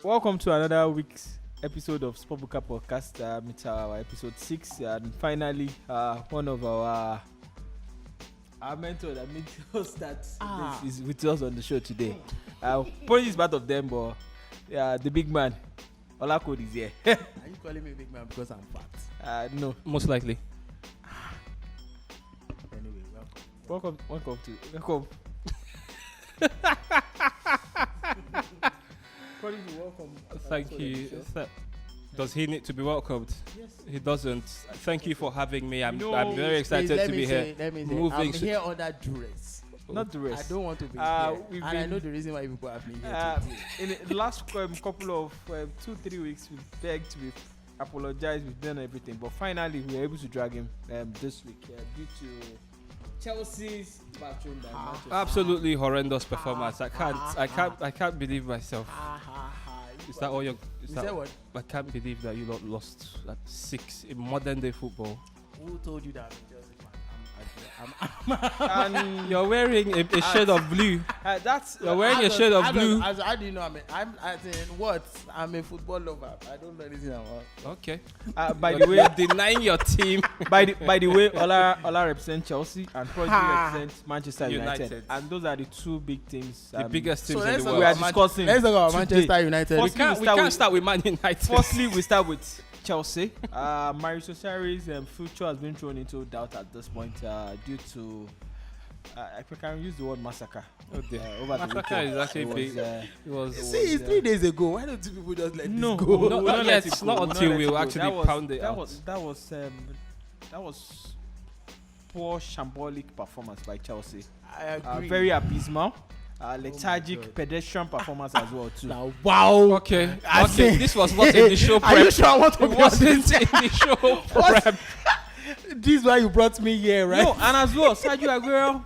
Welcome to another week's episode of SportBuka podcast. It's our episode 6, and finally, one of our mentor that makes us that this is with us on the show today. Probably is part of them, but the big man, Olakode, is here. Are you calling me big man because I'm fat? No, most likely. Anyway, welcome. Welcome. Thank you. Does he need to be welcomed? Yes. He doesn't. Thank you for having me. I'm very Please, excited to be here. Let me say, Moving I'm here under duress. Not the rest. I don't want to be here. And I know the reason why people have me here. In the last couple of 2-3 weeks, we begged, we apologized, we've done everything, but finally we were able to drag him this week due to Chelsea's bathroom. Absolutely horrendous performance. I can't believe myself. Is that all you said? What? I can't believe that you lot lost at 6 in modern day football. Who told you that? And you're wearing a shade of blue. You're wearing a shade of blue. How do you know? I'm a football lover. I don't know anything about. Okay. By the way, denying your team. By the way, Ola represents Chelsea and Project represents Manchester United, and those are the two big teams. The biggest teams in the world. We are discussing. Let's talk about Manchester United. We can't start with Man United. Firstly, we start with Chelsea. Maurizio Sarri's future has been thrown into doubt at this point due to I can use the word massacre. Over the Massacre is actually big. It's 3 days ago. Why don't you people just let this go? Not yet. It's not until we actually pound it out. That was poor shambolic performance by Chelsea. I agree. Very abysmal. Lethargic pedestrian performance as well too. Now, wow. Okay. This was not in the show prep. Are you sure I want to It wasn't in the show prep. This is why you brought me here, right? No, and as well, Sergio Aguero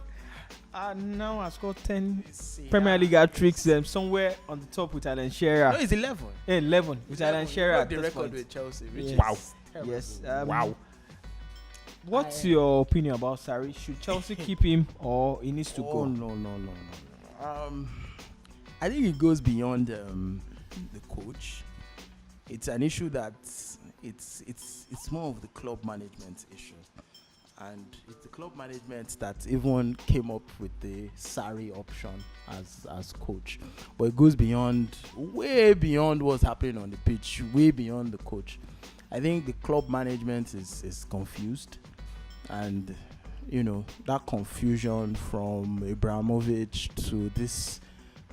now has got 10 Premier League hat-tricks somewhere on the top with Alan Shearer. No, it's 11. 11 with Alan Shearer at the this record point. with Chelsea. Yes. Wow. Yes. Wow. What's your opinion about Sarri? Should Chelsea keep him or he needs to go? No. I think it goes beyond the coach. It's an issue that it's more of the club management issue, and it's the club management that even came up with the Sarri option as coach. But it goes way beyond what's happening on the pitch, way beyond the coach. I think the club management is confused, and that confusion from Abramovich to this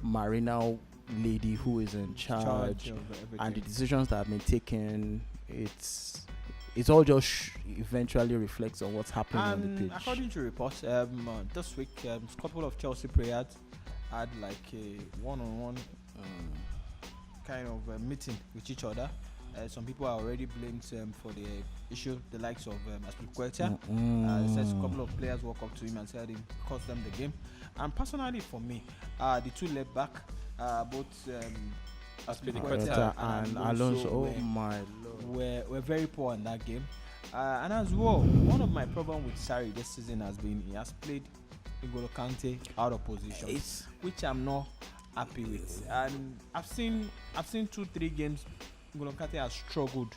Marina lady who is in charge and the decisions that have been taken, it's all just eventually reflects on what's happening on the pitch. According to reports, this week, a couple of Chelsea players had like a one-on-one kind of meeting with each other. Some people are already blamed for the issue, the likes of Aspilicueta. Says a couple of players walk up to him and said it cost them the game. And personally, for me, the two left back, both Aspilicueta and Alonso, oh my lord, were very poor in that game. And as well, one of my problems with Sarri this season has been he has played N'Golo Kante out of position, which I'm not happy with. And I've seen 2-3 games. N'Golo Kante has struggled.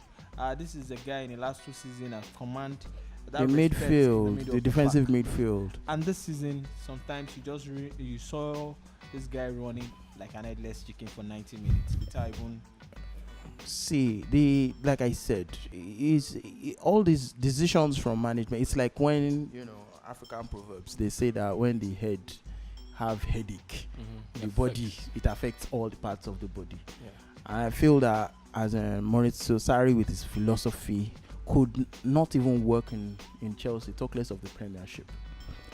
This is a guy in the last 2 seasons has command the midfield, the defensive midfield. And this season, sometimes you saw this guy running like an headless chicken for 90 minutes without even. See, like I said, all these decisions from management. It's like when African proverbs, they say that when the head have headache, the body, it affects all the parts of the body. Yeah. And I feel that as Maurizio Sarri with his philosophy could not even work in Chelsea, talk less of the Premiership.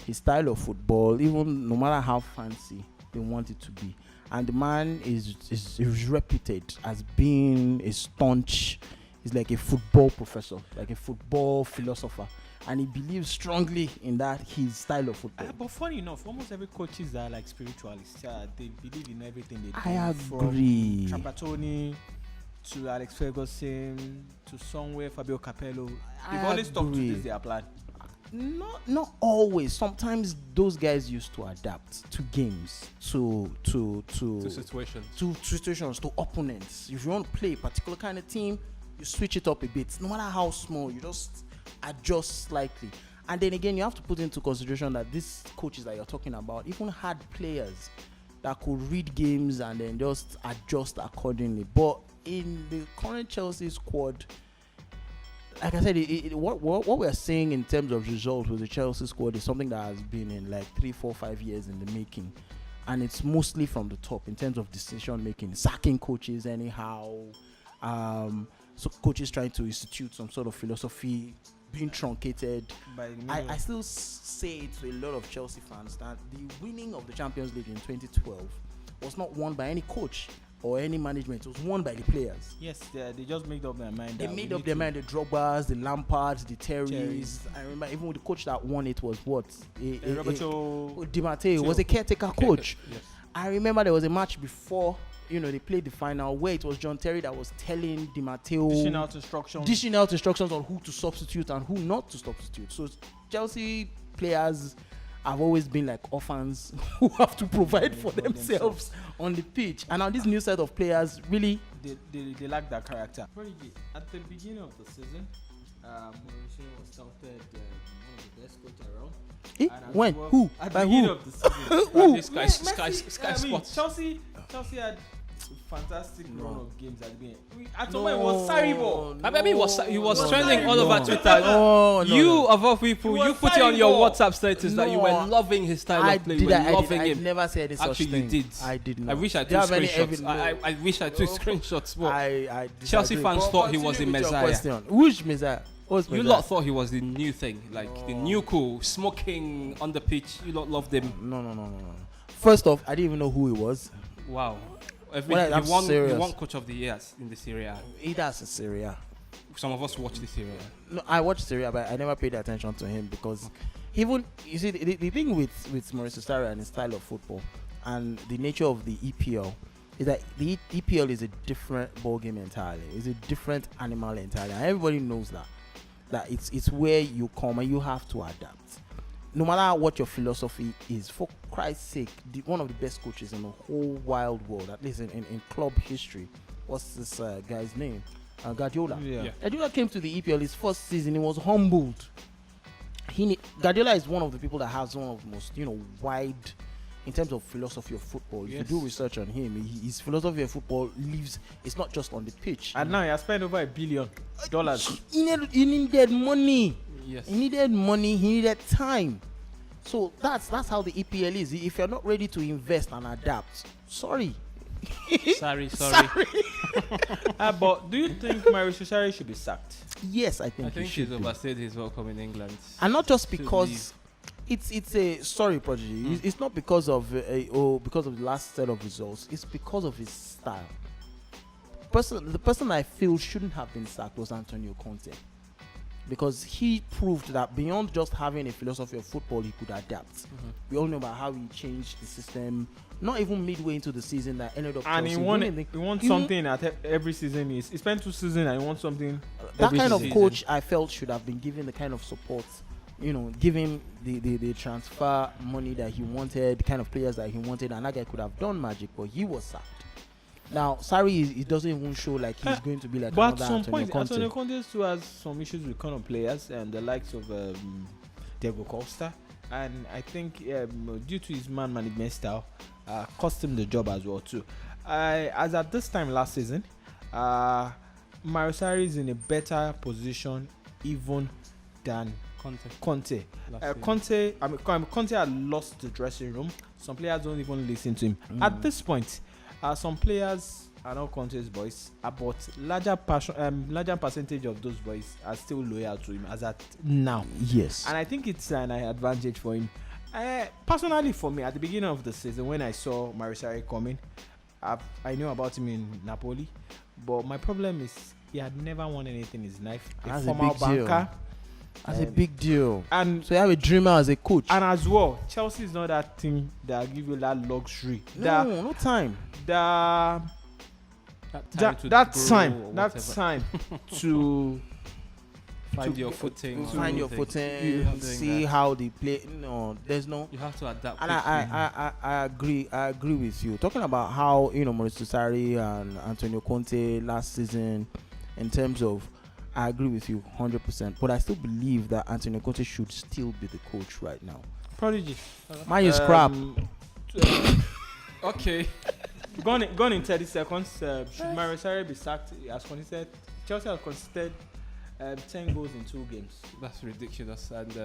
His style of football, even no matter how fancy they want it to be, and the man is reputed as being a staunch, he's like a football professor, like a football philosopher, and he believes strongly in that his style of football. But funny enough, almost every coaches are like spiritualists. They believe in everything they do. I agree. From Trapattoni to Alex Ferguson to somewhere Fabio Capello, they've always talked to this their plan. Not always. Sometimes those guys used to adapt to games, to situations, to opponents. If you want to play a particular kind of team, you switch it up a bit. No matter how small, you just adjust slightly. And then again, you have to put into consideration that these coaches that you're talking about even had players that could read games and then just adjust accordingly. But in the current Chelsea squad, like I said, what we're seeing in terms of results with the Chelsea squad is something that has been in like 3, 4, 5 years in the making. And it's mostly from the top in terms of decision making, sacking coaches anyhow, so coaches trying to institute some sort of philosophy, being truncated. I still say to a lot of Chelsea fans that the winning of the Champions League in 2012 was not won by any coach or any management. It was won by the players. Yes, they just made up their mind. They made up their mind. The Drogbas, the Lampards, the Terrys. I remember even with the coach that won it was what? Roberto Di Matteo was a caretaker coach. Yes. I remember there was a match before, they played the final where it was John Terry that was telling Di Matteo, dishing out instructions on who to substitute and who not to substitute. So Chelsea players have always been like orphans who have to provide for themselves on the pitch. And now this new set of players really they lack that character. At the beginning of the season, Maurizio was touted one of the best coaches around. When? Well, who? At By the beginning who? of the season. Sky Sports. Chelsea had fantastic run of games at the beginning. At some point, it was Sarri ball. I mean, he was trending all over Twitter. No. Of all people, you put it on your WhatsApp status that you were loving his style of play. You were loving him. I never said any such Actually, thing. you did. I did not. I wish I took screenshots. I wish I took screenshots. I Chelsea fans thought he was the Messiah. Which Messiah? You lot thought he was the new thing, like the new cool, smoking on the pitch. You lot loved him. No. First off, I didn't even know who he was. Wow. He won coach of the year in the Serie A. He does in Serie A. Some of us watch the Serie A. No, I watched Serie A, but I never paid attention to him because even, you see, the thing with Maurizio Sarri and his style of football and the nature of the EPL is that the EPL is a different ball game entirely. It's a different animal entirely. And everybody knows that it's where you come and you have to adapt. No matter what your philosophy is, for Christ's sake, one of the best coaches in the whole wild world, at least in club history, what's this guy's name? Guardiola. Yeah. Guardiola came to the EPL his first season. He was humbled. Guardiola is one of the people that has one of the most, wide, in terms of philosophy of football. If you do research on him, his philosophy of football lives. It's not just on the pitch. And now he has spent over $1 billion. He needed money. Yes. He needed money. He needed time. So that's how the EPL is. If you're not ready to invest and adapt, sorry. Sorry. But do you think Maurizio Sarri should be sacked? Yes, I think he's overstayed his welcome in England. And not just because it's a sorry, Prodigy. It's not because of because of the last set of results. It's because of his style. The person I feel shouldn't have been sacked was Antonio Conte, because he proved that beyond just having a philosophy of football, he could adapt. We all know about how he changed the system. Not even midway into the season that ended up. And he wants something at every season. He spent 2 seasons and he wants something. That kind of coach, I felt, should have been given the kind of support, giving the transfer money that he wanted, the kind of players that he wanted, and that guy could have done magic, but he was sacked. Now, Sarri, it doesn't even show like he's going to be like but another at some Antonio point, Conte. Antonio Conte still has some issues with kind of players and the likes of Diego Costa. And I think due to his management style, cost him the job as well too. As at this time last season, Maurizio Sarri is in a better position even than Conte. Conte had lost the dressing room. Some players don't even listen to him. At this point, some players are not Conte's boys, but larger percentage of those boys are still loyal to him as at now. Yes. And I think it's an advantage for him. Personally, for me, at the beginning of the season, when I saw Maurizio Sarri coming, I knew about him in Napoli, but my problem is he had never won anything in his life. That's a former banker. That's a big deal. And so you have a dreamer as a coach. And as well, Chelsea is not that team that give you that luxury. No time. That time to Find your footing. Find your footing. See how they play. No, there's no. You have to adapt. And I agree. I agree with you. Talking about how Maurizio Sarri and Antonio Conte last season, in terms of, I agree with you 100%. But I still believe that Antonio Conte should still be the coach right now. Prodigy. Mine is crap. Okay. Gone in 30 seconds. Should Mario Sarri be sacked? As Conte said, Chelsea have conceded 10 goals in 2 games. That's ridiculous. And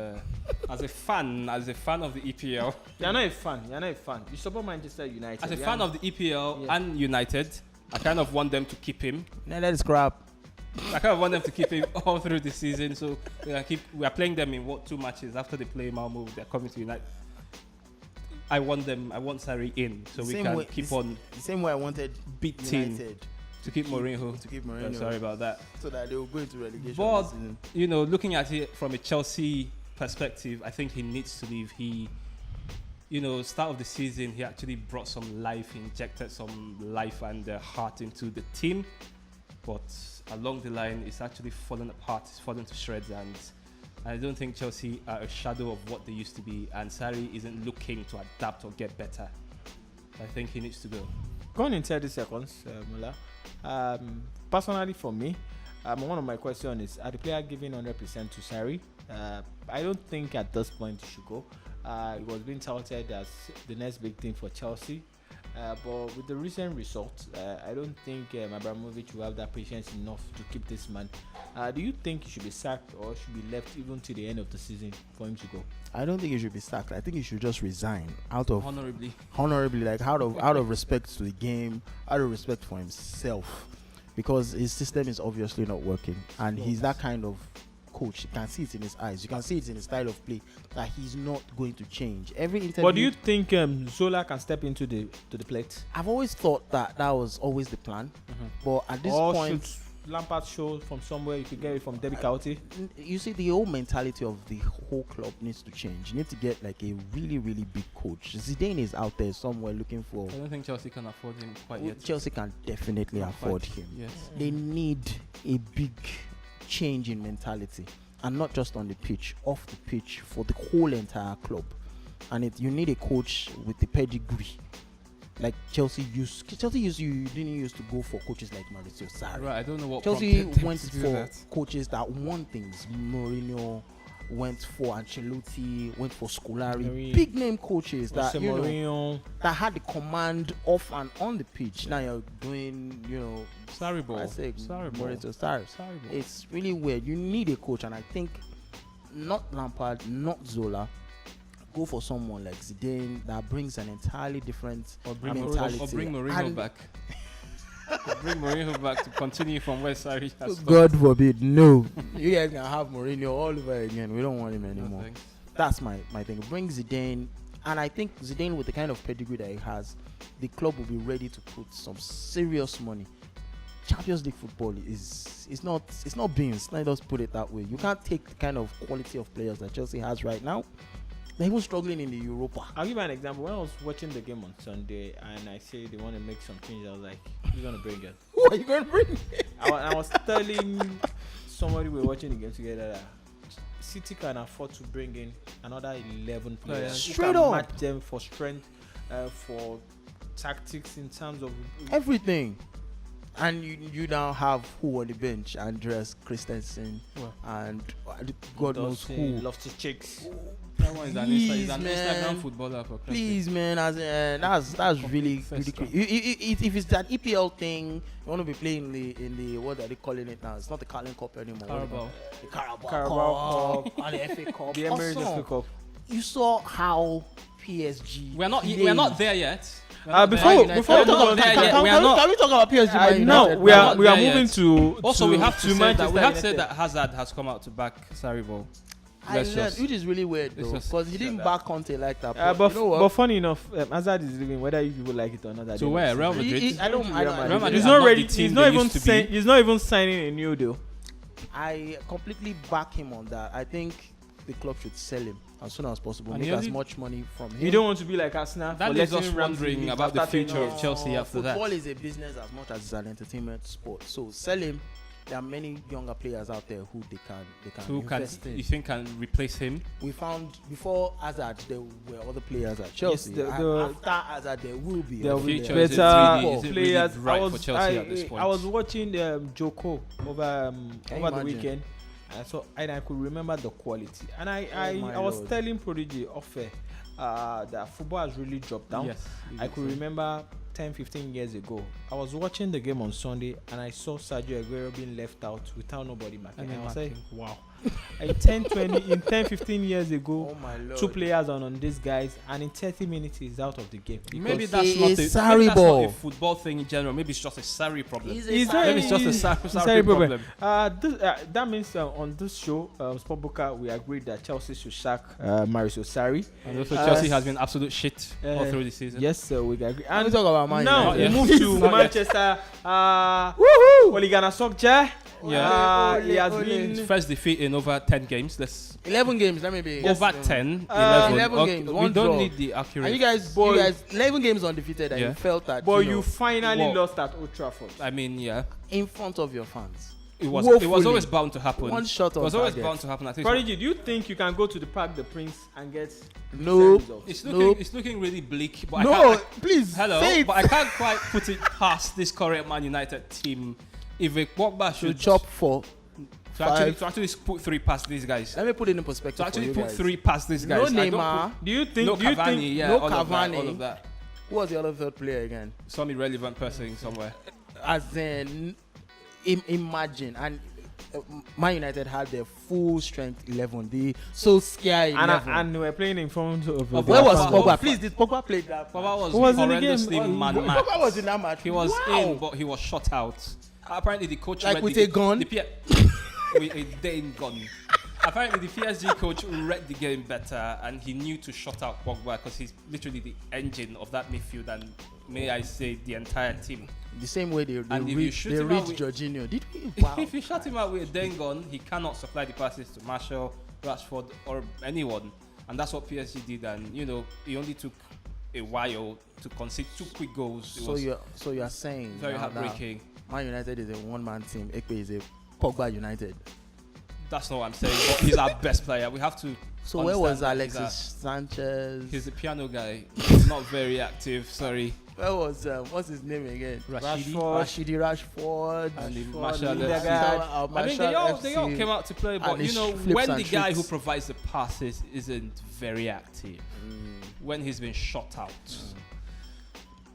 as a fan of the EPL, you're not a fan. You support Manchester United. As a fan of the EPL and United, I kind of want them to keep him. No, that is crap. I kind of want them to keep him all through the season. So we are playing them in 2 matches after they play Malmo. They're coming to United. I want Sarri in so we can keep on. The same way I wanted beating United to keep Mourinho. Sorry about that. So that they will go into relegation. But looking at it from a Chelsea perspective, I think he needs to leave. He, start of the season, he actually brought some life, injected some life and heart into the team. But along the line, it's actually fallen apart. It's fallen to shreds, and I don't think Chelsea are a shadow of what they used to be. And Sarri isn't looking to adapt or get better. I think he needs to go. Gone in 30 seconds, Mula. Personally, for me, one of my questions is: are the player giving 100% to Sarri? I don't think at this point he should go. It was being touted as the next big thing for Chelsea. But with the recent results, I don't think Abramovich will have that patience enough to keep this man. Do you think he should be sacked or should be left even to the end of the season for him to go? I don't think he should be sacked. I think he should just resign honorably, like out of respect to the game, out of respect for himself, because his system is obviously not working, and he's that kind of coach. You can see it in his eyes. You can see it in his style of play that he's not going to change. Every interview. But do you think Zola can step into the plate? I've always thought that was always the plan. But at this point, should Lampard show from somewhere? You could get it from Debbie County. You see, the whole mentality of the whole club needs to change. You need to get like a really, really big coach. Zidane is out there somewhere looking for. I don't think Chelsea can afford him quite yet. Chelsea can definitely afford him. Yes. They need a big change in mentality, and not just on the pitch, off the pitch, for the whole entire club. And you need a coach with the pedigree like Chelsea used. You didn't used to go for coaches like Maurizio Sarri. Right, I don't know what Chelsea went for coaches that won things. Mourinho went for Ancelotti, went for Scolari, big name coaches that that had the command off and on the pitch. Now you're doing, Sarri ball. Sarri. It's really weird. You need a coach, and I think not Lampard, not Zola. Go for someone like Zidane that brings an entirely different mentality. Or bring Mourinho back. Bring Mourinho back to continue from where Sarri has stopped. God forbid, no. You guys can have Mourinho all over again. We don't want him anymore. No, that's my thing. Bring Zidane, and I think Zidane, with the kind of pedigree that he has, the club will be ready to put some serious money. Champions League football is not beans. Let us put it that way. You can't take the kind of quality of players that Chelsea has right now. They're even struggling in the Europa. I'll give you an example. When I was watching the game on Sunday and I say they want to make some changes, I was like, who's going to bring it? Who are you going to bring? I was telling somebody we were watching the game together that City can afford to bring in another 11 players. Straight up. Match them for strength, for tactics in terms of everything. And you now have who on the bench? Andreas Christensen and God knows who. Loftus Cheeks. That one is an Instagram footballer for Christmas. Please, man, that's really ridiculous. If it's that EPL thing, you want to be playing in the what are they calling it now? It's not the Carling Cup anymore. The Carabao Cup and the FA Cup. The Emirates FA Cup. You saw how PSG. We're not there yet. Before we talk about PSG? No, we are moving to. Also, we have to Manchester say that Hazard has come out to back Sarri ball. Which is really weird though, because he didn't back Conte like that. But funny enough, Hazard is leaving, whether you people like it or not. So where? Real Madrid? He's not ready. He's not even signing a new deal. I completely back him on that. I think the club should sell him as soon as possible. Make as much money from him. You don't want to be like Arsenal. That leaves us wondering about the future of Chelsea after that. Football is a business as much as it's an entertainment sport. So sell him there are many younger players out there who they can Who can invest in. you think can replace him? We found before Hazard there were other players at Chelsea. the- and after Hazard there will be There other will be future players. is better really- is it really players. right for Chelsea at this point? I was watching Joko over Can you over the imagine? weekend, and I could remember the quality. And I my was Lord. telling Prodigy off air that football has really dropped down. Yes. I could remember 10-15 years ago, I was watching the game on Sunday and I saw Sergio Aguero being left out without nobody marking. I was like, wow. In 10-15 years ago, Oh my Lord. 2 players are on these guys, and in 30 minutes he's out of the game. Maybe Because that's he not is a Sarri maybe that's not ball. a football thing in general. Maybe it's just a Sarri problem. He's He's Maybe it's just a Sarri problem. That means on this show, SportBuka, we agreed that Chelsea should sack Maurizio Sarri. And also Chelsea has been absolute shit all uh, through the season. Yes, we agree. And we And talk about Man now United. we Yeah. move to Not yet. Manchester. Woohoo! Ole Gunnar Solskjaer. Yeah. He has Ole. been. First defeat in over 10 games. Let's 11 games, let me be. Yes, over 10, 11 Okay, games, we one don't draw. need the accurate. And you guys, 11 games undefeated, and Yeah. you felt that. But you know, you finally Well- lost at Old Trafford. I mean, yeah, in front of your fans. it was Woefully. always bound to happen. One shot It on was always target. bound to happen. I think Prodigy, do you think you can go to the Parc des Princes and get No. results? it's Nope. looking it's looking really bleak. But I No, can't, please. hello, say it. but I can't quite put it past this current Man United team. If a Pogba to should chop 4. to actually, 5. to actually put 3 past these guys, Let me put it in perspective. to actually for you put guys. 3 past these No guys. I don't Neymar. Do you put- think? no do you Cavani, think? yeah, no all of that, Cavani. all of that. Who was the other third player again? Some irrelevant person somewhere. As in, imagine. And Man United had their full strength 11. The Solskjaer 11. And we're playing in front of. Of Where their was fans. Pogba? Please, did Pogba play that? Pogba was Who was in the game? horrendously Oh, man-marked. Pogba was in that match. He was Wow. in, but he was shot out. Apparently, the coach Like read with the, a gun? The with a Dane gun. Apparently, the PSG coach read the game better, and he knew to shut out Pogba because he's literally the engine of that midfield, and may I say, the entire team. The same way they And if you reached shoot him out with- Jorginho. Did we? Wow. If you shut him out with a Dane gun, he cannot supply the passes to Marshall, Rashford, or anyone, and that's what PSG did. And you know, it only took a while to concede 2 quick goals. It was So you're saying very now heartbreaking. that Man United is a one-man team. Ekpe is a Pogba United. That's not what I'm saying. But he's our best player. We have to. So where was understand that he's Alexis Sanchez? He's a piano guy. He's not very active. Sorry. Where was what's his name again? Rashidi. Rashidi Rashford. And the Rashford, Marshall Lindegaard. FC. Marshall I mean, they all came out to play, but and you his know, flips when and the guy who tricks. provides the passes isn't very active, when he's been shot out,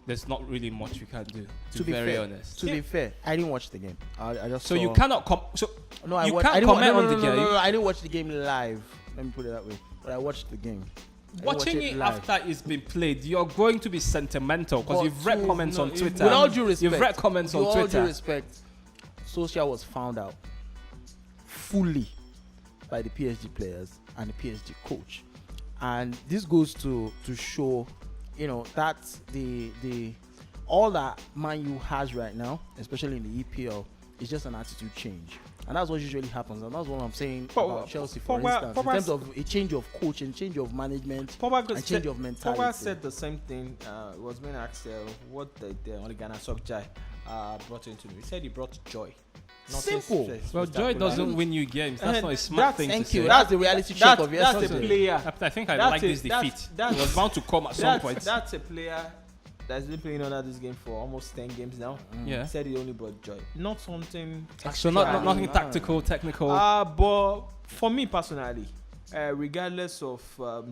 there's not really much we can do. To be very fair, honest. To be fair, I didn't watch the game. I just So saw, you cannot So No, I you watched, can't I didn't comment wa- on no, the no, no, game. No, I didn't watch the game live. Let me put it that way. But I watched the game. I didn't watching watch it live. after it's been played, you're going to be sentimental because But you've read to- comments no, on it- Twitter. With all due respect, you've read comments on with all due Twitter. respect, Solskjaer was found out fully by the PSG players and the PSG coach, and this goes to show, you know, that the all that Man U has right now, especially in the EPL, is just an attitude change. And that's what usually happens, and that's what I'm saying about Chelsea, for instance, in terms of a change of coach and change of management and change of mentality. Pogba said the same thing. Was being asked what the Ole Gunnar Solskjaer brought into him. He said he brought joy. Simple. Well, joy doesn't win you games. That's not a smart That's- thing Thank to you. say. That's the reality check of That's yesterday. a player. I think I That's like a- this defeat. that's- It was bound to come at some point. That's a player that's been playing under this game for almost 10 games now. Yeah. He said he only brought joy, not something. So not extra. nothing tactical, technical. But for me personally, regardless of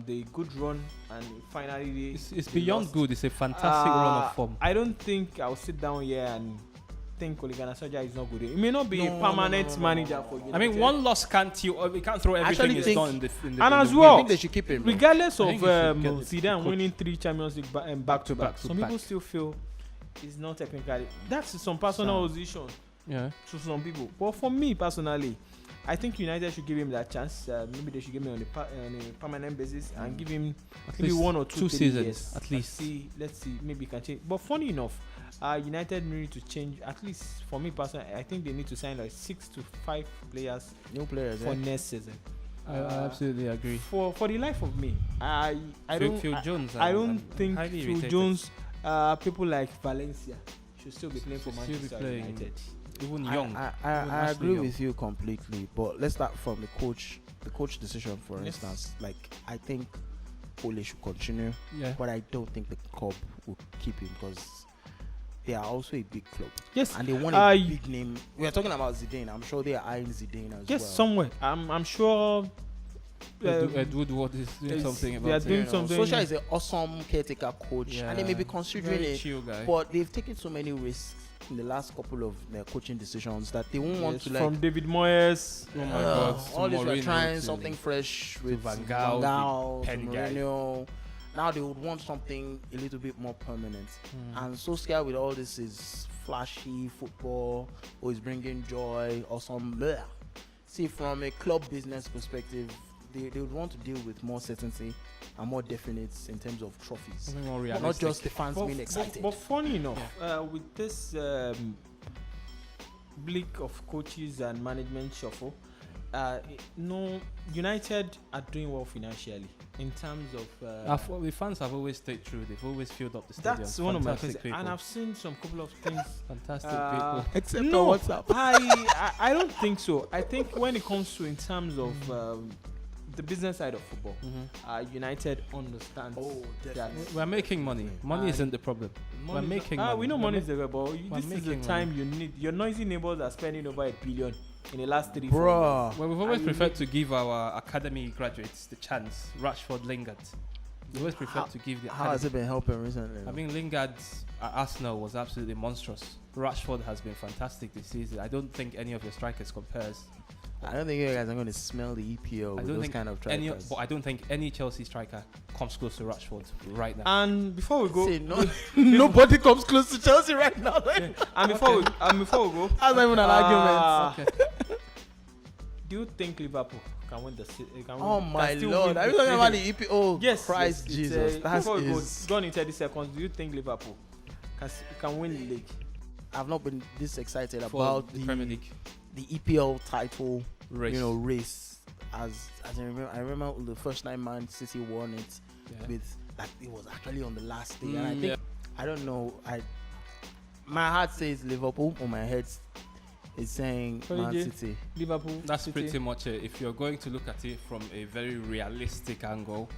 the good run and finally It's they beyond lost, good. It's a fantastic run of form. I don't think I'll sit down here and think Ole Gunnar Solskjaer is not good. He may not be a permanent manager for you. I mean, one loss can't you can't throw everything Actually he's think- done in the And in as the well, I think they should keep him. regardless I of think he should get the Zidane coach. winning 3 Champions League back to back, to some back. people still feel it's not technically. That's some personal position Yeah. to some people. But for me personally, I think United should give him that chance. Maybe they should give him on a permanent basis and give him maybe least 1 or 2 2 3 seasons, years. at least. Let's see. Maybe he can change. But funny enough, United need to change. At least for me personally, I think they need to sign like 6 to 5 players New players. for next season. I absolutely agree. For the life of me, I Phil don't Jones. I don't I'm think highly Phil irritated. Jones, people like Valencia should still be playing for Should still be Manchester playing. United. even young. I agree with you completely, but let's start from the coach decision, for instance. Like, I think Ole should continue, but I don't think the club will keep him because they are also a big club. Yes, and they want a big name. We are talking about Zidane. I'm sure they are eyeing Zidane as well. Yes, somewhere. I'm sure. Woodward is doing something about they are it. doing something. Solskjaer is an awesome caretaker coach, and they may be considering Very it, chill guy. but they've taken so many risks in the last couple of their coaching decisions that they won't want to, like, from David Moyes. Oh my God! all these were Mourinho trying to something fresh with Van Gaal, the to pen guy. Mourinho. Now they would want something a little bit more permanent. And Solskjaer with all this is flashy football, or is bringing joy, or some bleh. See, from a club business perspective, they would want to deal with more certainty and more definite in terms of trophies. Something more Not realistic. just the fans being excited. But funny enough, with this bleak of coaches and management shuffle, United are doing well financially in terms of. The fans have always stayed true. They've always filled up the stadium. That's one of my Fantastic things, people. and I've seen some couple of things. Fantastic people. Except No, on WhatsApp. I don't think so. I think when it comes to in terms of the business side of football, United understands that. We're making money. Money isn't the problem. We're making money. We know money is the rebel. This is the making time you need. Your noisy neighbors are spending over $1 billion in the last 3-4 Bruh. years. Well, we've always preferred to give our academy graduates the chance. Rashford, Lingard. We always prefer to give the How has it academy. been helping recently? I mean, Lingard at Arsenal was absolutely monstrous. Rashford has been fantastic this season. I don't think any of your strikers compares. I don't think you guys are going to smell the EPL with those kind of strikers. But I don't think any Chelsea striker comes close to Rashford right now. And before we go, See, nobody comes close to Chelsea right now. and before we go, That's not even an argument. Okay. do you think Liverpool can win the? Oh my Lord! Are you talking about the EPL? Oh, yes, Christ yes, Jesus! before we go, gone in 30 seconds. Do you think Liverpool can win the league? I've not been this excited For about the Premier League the EPL title race. race. As I remember the first time Man City won it with, like, it was actually on the last day, and I think I don't know. My heart says Liverpool, or my head is saying Man City. Liverpool. That's City. pretty much it. If you're going to look at it from a very realistic angle,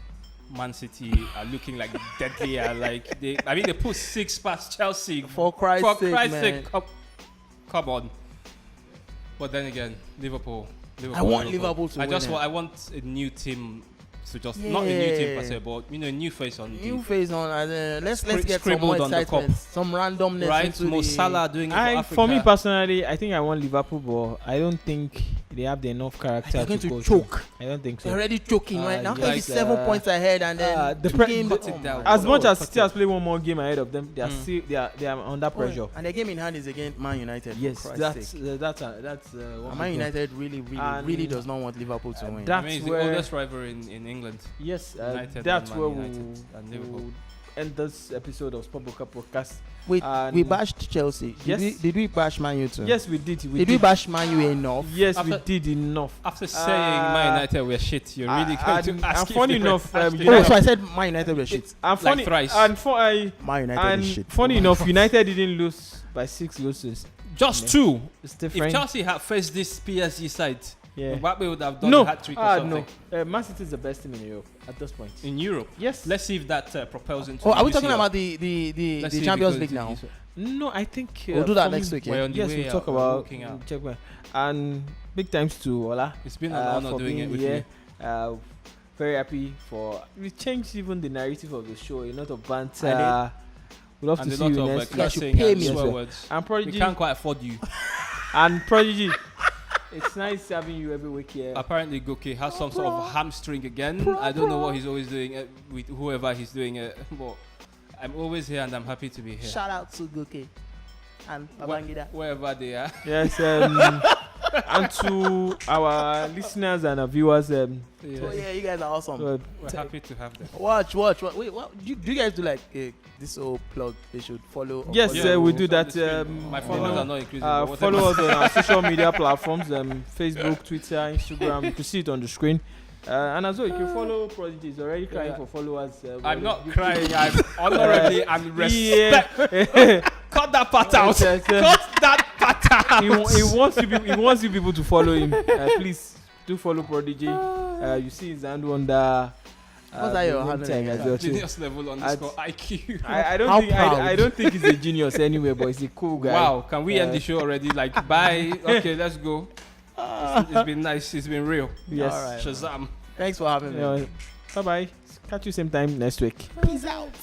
Man City are looking like deadlier. Like they put 6 past Chelsea. For Christ's sake, come on. But then again, Liverpool. I want Liverpool to win. I want a new team to just not a new team per se, but a new face on. Let's get some more excitement, some randomness. Right, Mo Salah doing it for Africa. For me personally, I think I want Liverpool, but I don't think they have enough character They're going to to go choke. through. I don't think so. They're already choking right now. yes, Maybe 7 points ahead, and then cut it down. As much as City has played one more game ahead of them, they are still they are under pressure. And their game in hand is against Man United. Yes, that's Man United really does not want Liverpool to win. That's it's where the oldest rivalry in England. Yes, United that's and where Man and Liverpool. we'll end this episode of SportBuka podcast. Wait, we bashed Chelsea. Did we bash Man U too? Yes, we did. Did we bash Man U enough? Yes, we did enough. After saying Man United were shit, you're really going to ask if funny they were enough, shit. So I said Man United were shit. And funny, thrice. Man United is shit. Funny enough, United didn't lose by 6 goals. Just 2. It's different. If Chelsea had faced this PSG side, Yeah. Mbappe would have done a hat-trick or something. No. Man City is the best team in Europe at this point. In Europe? Yes. Let's see if that propels into Are we UCL. talking about the Let's see if Champions it League goes now? into No, I think We'll do that for next me- week. We're Yeah? on the Yes, way we'll out, talk we're about walking out. and big thanks to Ola. It's been an honor for doing being it with here. you. Very happy for we changed even the narrative of the show. A lot of banter. We love And to a see lot you of next week. cursing pay and me. swear Yes, words. And We Prodigy can't quite afford you. and Prodigy. It's nice having you every week here. Apparently, Goke has some sort of hamstring again. I don't know what he's always doing with whoever he's doing it. But I'm always here and I'm happy to be here. Shout out to Goke and Babangida. Wherever they are. Yes, and to our listeners and our viewers. Oh yeah, you guys are awesome. We're happy to have them. Watch. Wait, what? Do you guys do like this whole plug? They should follow. Yes, Yeah, we do it's on that. the screen. My followers are not increasing. but whatever. Follow us on our social media platforms: Facebook, Twitter, Instagram. You can see it on the screen. And as well, you can follow Prodigy. He's already crying for followers. I'm not crying. I'm honorably and respect. Yeah. Cut that part out. Yes, Cut that part He wants you people to follow him. Please do follow Prodigy. You see his handle under. What's that your handle as well too. Genius level underscore IQ. I don't think he's a genius anyway, but he's a cool guy. Wow, can we end the show already? Like, bye. Okay, let's go. It's been nice. It's been real. Yes. All right, Shazam. Thanks for having me. Bye bye. Catch you same time next week. Peace out.